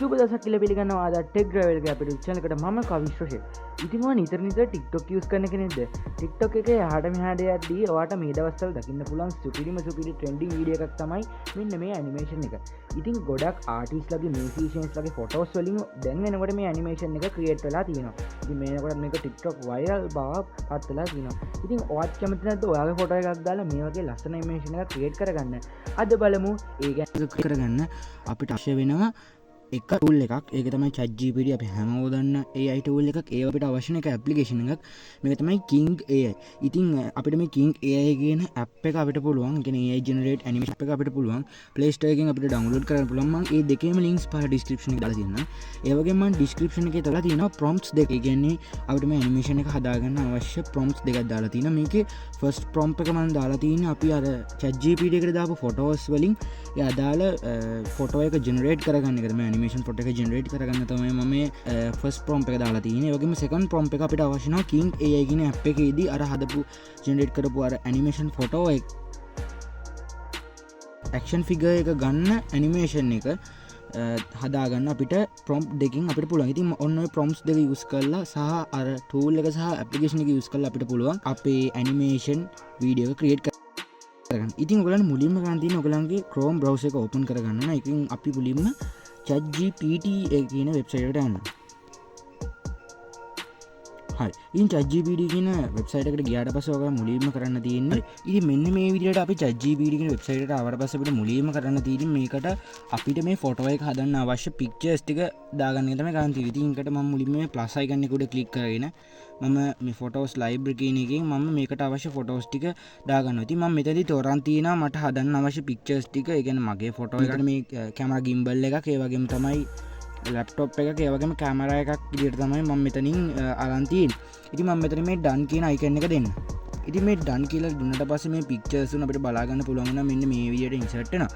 සුබ දසක් කියලා පිළිගන්නවා ආද ටෙක් ඩ්‍රයිවර් එකේ අපේ channel එකට මම කවිස් රෝෂේ. ඉතින් ඔයා නිතර TikTok use කරන කෙනෙක්ද? TikTok එකේ එහාට මෙහාට යද්දී ඔයාට මේ දවස්වල දකින්න පුළුවන් සුපිරි trending video එකක් තමයි මෙන්න මේ animation එක. ඉතින් ගොඩක් artist ලගේ musicians ලගේ photos වලින් දැන් වෙනකොට මේ animation එක create වෙලා තියෙනවා. ඉතින් මේනකොට මේක TikTok viral බව පත් වෙලා තියෙනවා. ඉතින් ඔයාත් කැමති නැද්ද ඔයාගේ photo එකක් දාලා මේ වගේ ලස්සන animation එකක් create කරගන්න? අද බලමු ඒ ගැන කරගන්න අපිට අවශ්‍ය වෙනවා එක ටූල් එකක්. ඒක තමයි ChatGPT. අපි හැමෝම දන්න AI ටූල් එකක්. ඒ අපිට අවශ්‍ය එක ඇප්ලිකේෂන් එකක්. මේක තමයි King AI. ඉතින් අපිට මේ King AI කියන ඇප් එක අපිට පුළුවන්. ඒ කියන්නේ AI generate animation app එක අපිට පුළුවන් Play Store එකෙන් අපිට download කරන්න පුළුවන්. මම මේ දෙකේම links පහ description එකේ දාලා තියෙනවා. ඒ වගේම මම description එකේ දාලා තියෙනවා prompts දෙක. ඒ කියන්නේ අපිට මේ animation එක හදාගන්න අවශ්‍ය prompts දෙකක් දාලා තියෙනවා. මේකේ first prompt එක මම දාලා තියෙන්නේ අපි අර ChatGPT එකට දාපු photos වලින් ඒ අදාළ photo එක generate කරගන්න එක තමයි animation photo එක generate කරගන්න තමයි මම first prompt එක දාලා තියෙන්නේ. ඒ වගේම second prompt එක අපිට අවශ්‍ය වෙනවා King AI කියන app එකේදී අර හදපු generate කරපු අර animation photo එක action figure එක ගන්න animation එක හදාගන්න අපිට prompt දෙකකින් අපිට පුළුවන්. ඉතින් ඔන්න ඔය prompts දෙක use කරලා සහ අර tool එක සහ application එක use කරලා අපිට පුළුවන් අපේ animation video එක create කරගන්න. ඉතින් ඔයගලන්ට මුලින්ම කරන්න තියෙන්නේ ඔයගලන්ගේ Chrome browser එක open කරගන්න. ඉතින් අපි මුලින්ම ChatGPT කියන වෙබ්සයිට් එකට යන්න. හරි. ඉතින් ChatGPT කියන වෙබ්සයිට් එකට ගියාට පස්සේ ඔයගොල්ලෝ මුලින්ම කරන්න තියෙන්නේ ඉතින් මෙන්න මේ විදිහට අපි ChatGPT කියන වෙබ්සයිට් එකට ආවට පස්සේ අපිට මුලින්ම කරන්න තියෙන්නේ මේකට අපිට මේ ෆොටෝ එක හදන්න අවශ්‍ය පික්චර්ස් ටික දාගන්න එක තමයි කරන්න තියෙන්නේ. ඉතින් ඒකට මම මුලින්ම මේ ප්ලස් අයිකන් එක උඩ ක්ලික් කරගෙන මම මේ ෆොටෝස් ලයිබ්‍රරි කියන එකෙන් මම මේකට අවශ්‍ය ෆොටෝස් ටික දාගන්නවා. ඉතින් මම මෙතනදී තෝරන් තියෙනවා මට හදන්න අවශ්‍ය පික්චර්ස් ටික. ඒ කියන්නේ මගේ ෆොටෝ එකට මේ කැමරා ගිම්බල් එකක් ඒ වගේම තමයි ලැප්ටොප් එකක ඒ වගේම කැමරා එකක් විදිහට තමයි මම මෙතනින් අරන් තියෙන්නේ. ඉතින් මම මෙතන මේ done කියන icon එක දෙන්න. ඉතින් මේ done කියලා දුන්නට පස්සේ මේ pictures උන අපිට බලා ගන්න පුළුවන් වෙනවා මෙන්න මේ විදිහට insert වෙනවා.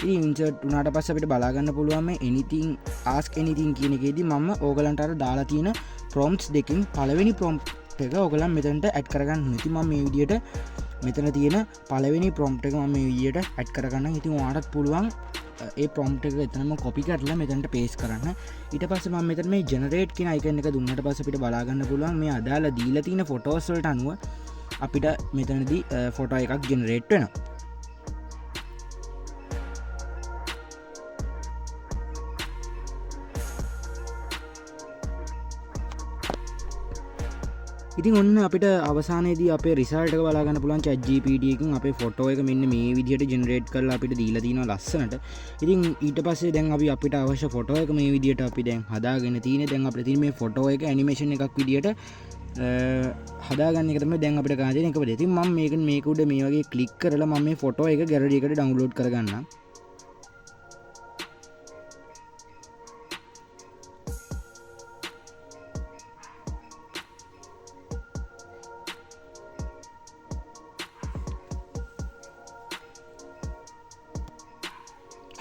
ඉතින් insert වුණාට පස්සේ අපිට බලා ගන්න පුළුවන් මේ anything ask anything කියන එකේදී මම ඕගලන්ට අර දාලා තියෙන prompts දෙකෙන් පළවෙනි prompt එක ඕගලන් මෙතනට add කරගන්න ඕනේ. ඉතින් මම මේ විදිහට මෙතන තියෙන පළවෙනි prompt එක මම මේ විදිහට add කරගන්නම්. ඉතින් ඔයාලටත් පුළුවන් ඒ prompt එක එතනම copy කරලා මෙතනට paste කරන්න. ඊට පස්සේ මම මෙතන මේ generate කියන icon එක දුන්නාට පස්සේ අපිට බලා ගන්න පුළුවන් මේ අදාළ දීලා තියෙන photos වලට අනුව අපිට මෙතනදී photo එකක් generate වෙනවා. ඉතින් ඔන්න අපිට අවසානයේදී අපේ රිසල්ට් එක බලා ගන්න පුළුවන් ChatGPT එකෙන් අපේ ෆොටෝ එක මෙන්න මේ විදිහට ජෙනරේට් කරලා අපිට දීලා තිනවා ලස්සනට. ඉතින් ඊට පස්සේ දැන් අපි අපිට අවශ්‍ය ෆොටෝ එක මේ විදිහට අපි දැන් හදාගෙන තියෙන්නේ. දැන් අපිට තියෙන මේ ෆොටෝ එක ඇනිමේෂන් එකක් විදිහට හදාගන්න එක තමයි දැන් අපිට කරන්න තියෙන එකම දේ. ඉතින් මම මේක උඩ මේ වගේ ක්ලික් කරලා මම මේ ෆොටෝ එක ගැලරි එකට ඩවුන්ලෝඩ් කරගන්නම්.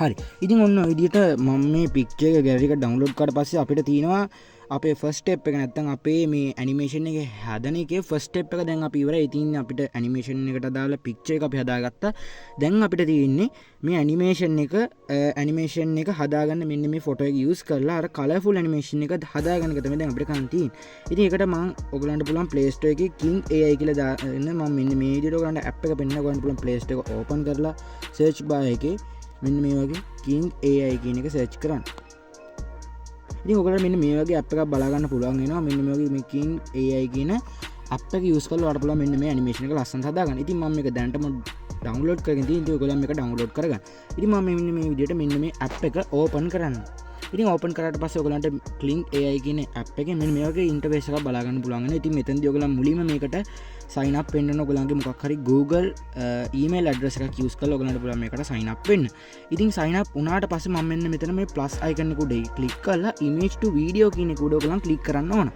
හරි. ඉතින් ඔන්න ඔය විදිහට මම මේ පික්චර් එක ගැලරි එකට ඩවුන්ලෝඩ් කරලා පස්සේ අපිට තියෙනවා අපේ ෆස්ට් ස්ටෙප් එක නැත්තම් අපේ මේ ඇනිමේෂන් එක හදන එකේ ෆස්ට් ස්ටෙප් එක දැන් අපි ඉවරයි. ඉතින් අපිට ඇනිමේෂන් එකට දාලා පික්චර් එක අපි හදාගත්තා. දැන් අපිට තියෙන්නේ මේ ඇනිමේෂන් එක හදාගන්න මෙන්න මේ ෆොටෝ එක යූස් කරලා අර කලර්ෆුල් ඇනිමේෂන් එක හදාගන්න එක තමයි දැන් අපිට කරන්න තියෙන්නේ. ඉතින් ඒකට මම ඔයගලන්ට පුළුවන් Play Store එකේ King AI කියලා දාන්න මම මෙන්න මේ විදිහට ඔයගලන්ට app එක පෙන්නන්න ඔයගලන්ට පුළුවන් Play Store එක open කරලා search bar එකේ මෙන්න මේ වගේ King AI කියන එක search කරන්න. ඉතින් ඔයගොල්ලෝ මෙන්න මේ වගේ app එකක් බලා ගන්න පුළුවන් වෙනවා. මෙන්න මේ වගේ මේ King AI කියන app එක use කරලා ඔයාලට පුළුවන් මෙන්න මේ animation එක ලස්සනට හදාගන්න. ඉතින් මම මේක දැනටම download කරගෙන තියෙනවා. ඉතින් ඔයගොල්ලෝ මේක download කරගන්න. ඉතින් මම මෙන්න මේ විදිහට මෙන්න මේ app එක open කරන්න. ඉතින් open කරාට පස්සේ ඔයගලන්ට King AI කියන app එකේ මෙන්න මේ වගේ interface එකක් බලා ගන්න පුළුවන් වෙනවා. ඉතින් මෙතනදී ඔයගලන් මුලින්ම මේකට sign up වෙන්න ඕන. ඔයගලන්ගේ මොකක් හරි Google email address එකක් use කරලා ඔයගලන්ට පුළුවන් මේකට sign up වෙන්න. ඉතින් sign up වුණාට පස්සේ මම මෙන්න මෙතන මේ plus icon එක උඩ click කරලා image to video කියන එක උඩ ඔයගලන් click කරන්න ඕන.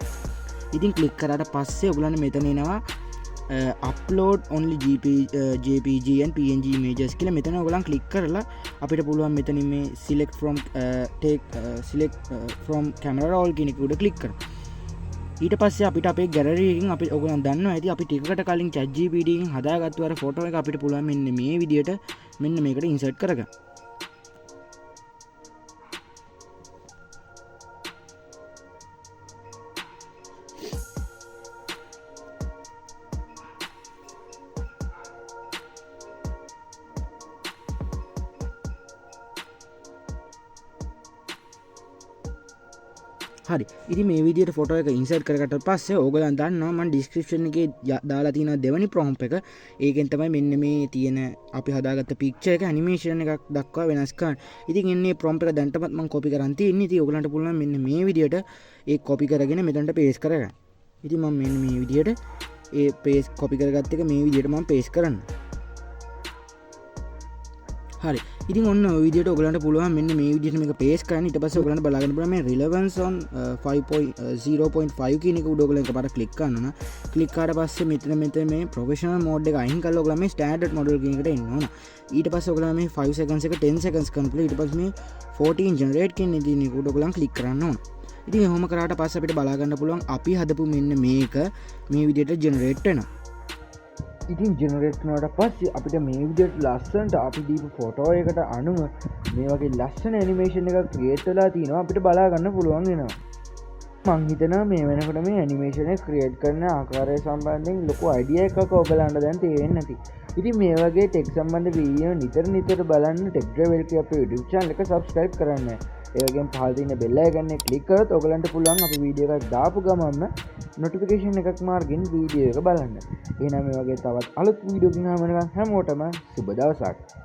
ඉතින් click කරාට පස්සේ ඔයගලන්ට මෙතන එනවා upload only JPG and PNG images කියලා. මෙතන ඔයගලන් click කරලා අපිට පුළුවන් මෙතනින් මේ select from camera roll කියන එක උඩ click කරන්න. ඊට පස්සේ අපිට අපේ ගැලරි එකකින් අපි ඔයගොල්ලන් දන්නවා ඇති අපි ටිකකට කලින් ChatGPT එකෙන් හදාගත්තු අර ෆොටෝ එක අපිට පුළුවන් මෙන්න මේ විදිහට මෙන්න මේකට ඉන්සර්ට් කරගන්න. හරි ඉතින් මේ විදිහට ෆොටෝ එක ඉන්සර්ට් කරගත්තට පස්සේ ඕගොල්ලන් දන්නවා මම ඩිස්ක්‍රිප්ෂන් එකේ දාලා තියෙන දෙවෙනි ප්‍රොම්ප් එක ඒකෙන් තමයි මෙන්න මේ තියෙන අපි හදාගත්ත පික්චර් එක ඇනිමේෂන් එකක් දක්වා වෙනස් කරන්න. ඉතින් එන්නේ ප්‍රොම්ප් එක දැන්ටමත් මම කොපි කරන් තියෙන්නේ. ඉතින් ඕගොල්ලන්ට පුළුවන් මෙන්න මේ විදිහට ඒ කොපි කරගෙන මෙතනට පේස්ට් කරගන්න. ඉතින් මම මෙන්න මේ විදිහට ඒ පේස්ට් කොපි කරගත්ත එක මේ විදිහට මම පේස්ට් කරන්න. හරි ඉතින් ඔන්න ඔය විදිහට ඔයගලන්ට පුළුවන් මෙන්න මේ විදිහට මේක පේස්ට් කරන්න. ඊට පස්සේ ඔයගලන්ට බලාගන්න පුළුවන් මේ relevance on 5.0.5 කියන එක උඩ ඔයගලන් එකපාරට ක්ලික් කරනවා. ක්ලික් කරාට පස්සේ මෙතන මේ professional mode එක අයින් කරලා ඔයගලන් මේ standard model කියන එකට එන්න ඕන. ඊට පස්සේ ඔයගලන් මේ 5 seconds එක 10 seconds කරනකොට ඊට පස්සේ මේ 14 generate කියන ඉතින් උඩ ඔයගලන් ක්ලික් කරන්න ඕන. ඉතින් එහෙම කරාට පස්සේ අපිට බලා ගන්න පුළුවන් අපි හදපු මෙන්න මේක මේ විදිහට generate වෙනවා. ඉතින් ජෙනරේට් වුණාට පස්සේ අපිට මේ විදිහට ලස්සනට අපි දීපු ෆොටෝ එකට අනුව මේ වගේ ලස්සන ඇනිමේෂන් එකක් ක්‍රියේට් වෙලා තිනවා අපිට බලා ගන්න පුළුවන් වෙනවා. මං හිතනවා මේ වෙනකොට මේ ඇනිමේෂන් එක ක්‍රියේට් කරන ආකාරය සම්බන්ධයෙන් ලොකු අයිඩියා එකක් ඔයගලන්ට දැන් තේරෙන්නේ නැති. ඉතින් මේ වගේ ටෙක් සම්බන්ධ වීඩියෝ නිතර බලන්න ටෙක් ඩ්‍රයිවල් අපේ YouTube channel එක subscribe කරන්න. ඒ වගේම පහළ තියෙන bell icon එක click කරොත් ඔයගලන්ට පුළුවන් අපි වීඩියෝ එකක් දාපු ගමන්ම notification එකක් මාර්ගෙන් වීඩියෝ එක බලන්න. එහෙනම් මේ වගේ තවත් අලුත් වීඩියෝ එකකින් හැමෝටම සුබ දවසක්.